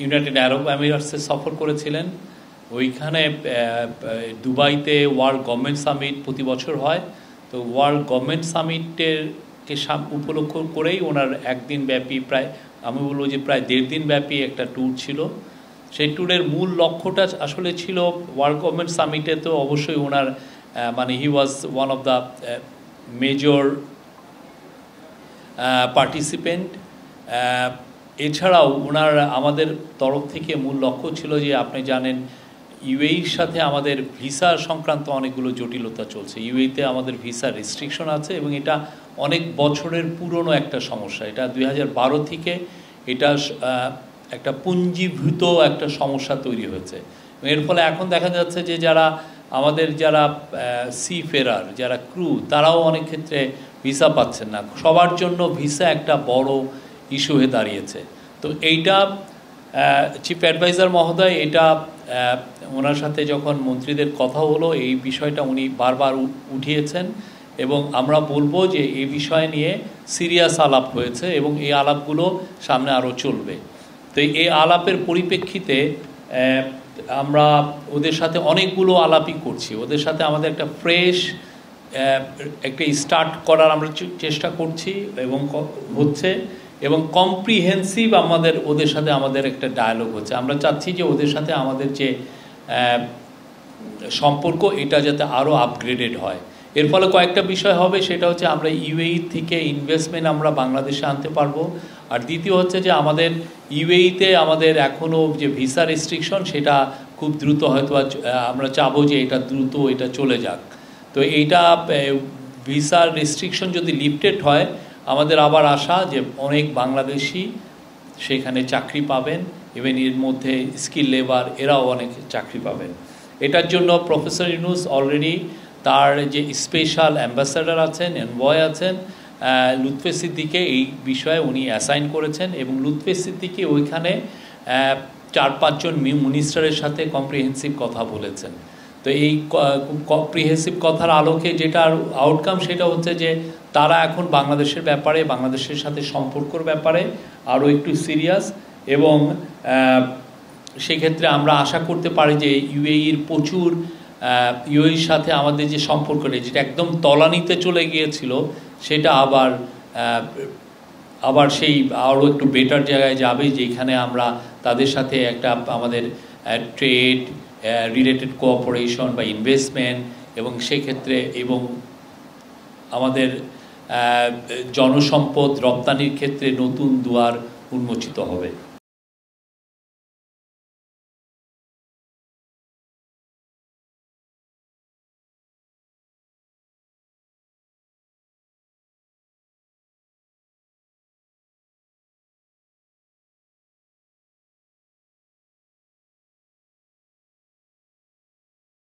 United আরব আমিরাটসে সফর করেছিলেন। ওইখানে দুবাইতে ওয়ার্ল্ড গভর্নমেন্ট সামিট প্রতি বছর হয়, তো ওয়ার্ল্ড গভর্নমেন্ট সামিটেরকে উপলক্ষ করেই ওনার একদিন ব্যাপী প্রায় আমি বলবো যে প্রায় 1.5 দিন ব্যাপী একটা ট্যুর ছিল। সেই ট্যুরের মূল লক্ষ্যটা আসলে ছিল ওয়ার্ল্ড গভর্নমেন্ট সামিটে তো অবশ্যই ওনার মানে he was one of the major participant. এছাড়াও ওনার আমাদের তরফ থেকে মূল লক্ষ্য ছিল যে আপনি জানেন ইউএইর সাথে আমাদের ভিসা সংক্রান্ত অনেকগুলো জটিলতা চলছে। ইউএইতে আমাদের ভিসা রেস্ট্রিকশন আছে এবং এটা অনেক বছরের পুরনো একটা সমস্যা। এটা 2012 থেকে এটা একটা পুঞ্জীভূত একটা সমস্যা তৈরি হয়েছে। এর ফলে এখন দেখা যাচ্ছে যে যারা সি ফেরার যারা ক্রু তারাও অনেক ক্ষেত্রে ভিসা পাচ্ছেন না। সবার জন্য ভিসা একটা বড় ইস্যু হয়ে দাঁড়িয়েছে। তো এইটা চিফ অ্যাডভাইজার মহোদয় এটা ওনার সাথে যখন মন্ত্রীদের কথা হলো এই বিষয়টা উনি বারবার উঠিয়েছেন এবং আমরা বলবো যে এই বিষয় নিয়ে সিরিয়াস আলাপ হয়েছে এবং এই আলাপগুলো সামনে আরও চলবে। তো এই আলাপের পরিপ্রেক্ষিতে আমরা ওদের সাথে অনেকগুলো আলাপই করছি। ওদের সাথে আমাদের একটা ফ্রেশ একটা স্টার্ট করার আমরা চেষ্টা করছি এবং হচ্ছে এবং কম্প্রিহেন্সিভ ওদের সাথে আমাদের একটা ডায়ালগ হচ্ছে। আমরা চাচ্ছি যে ওদের সাথে আমাদের যে সম্পর্ক এটা যাতে আরও আপগ্রেডেড হয়। এর ফলে কয়েকটা বিষয় হবে, সেটা হচ্ছে আমরা ইউএই থেকে ইনভেস্টমেন্ট আমরা বাংলাদেশে আনতে পারবো। আর দ্বিতীয় হচ্ছে যে আমাদের ইউএইতে আমাদের এখনও যে ভিসা রেস্ট্রিকশন সেটা খুব দ্রুত হয়তো আমরা চাবো যে এটা দ্রুত এটা চলে যাক। তো এইটা ভিসা রেস্ট্রিকশন যদি লিফটেড হয় আমাদের আবার আশা যে অনেক বাংলাদেশি সেখানে চাকরি পাবেন, ইভেন এর মধ্যে স্কিল লেবার এরাও অনেক চাকরি পাবেন। এটার জন্য প্রফেসর ইউনূস অলরেডি তার যে স্পেশাল অ্যাম্বাসাডার আছেন, এনভয় আছেন লুৎফে সিদ্দিকে এই বিষয়ে উনি অ্যাসাইন করেছেন এবং লুৎফে সিদ্দিকি ওইখানে 4-5 জন মিনিস্টারের সাথে কম্প্রিহেন্সিভ কথা বলেছেন। তো এই কম্প্রিহেন্সিভ কথার আলোকে যেটার আউটকাম সেটা হচ্ছে যে তারা এখন বাংলাদেশের ব্যাপারে বাংলাদেশের সাথে সম্পর্কর ব্যাপারে আরও একটু সিরিয়াস এবং সেক্ষেত্রে আমরা আশা করতে পারি যে ইউএইর প্রচুর ইউএইর সাথে আমাদের যে সম্পর্কটা যেটা একদম তলানিতে চলে গিয়েছিল সেটা আবার সেই আরও একটু বেটার জায়গায় যাবে, যেখানে আমরা তাদের সাথে একটা আমাদের ট্রেড রিলেটেড কোঅপারেশন বা ইনভেস্টমেন্ট এবং সেক্ষেত্রে এবং আমাদের জনসম্পদ রপ্তানির ক্ষেত্রে নতুন দুয়ার উন্মোচিত হবে।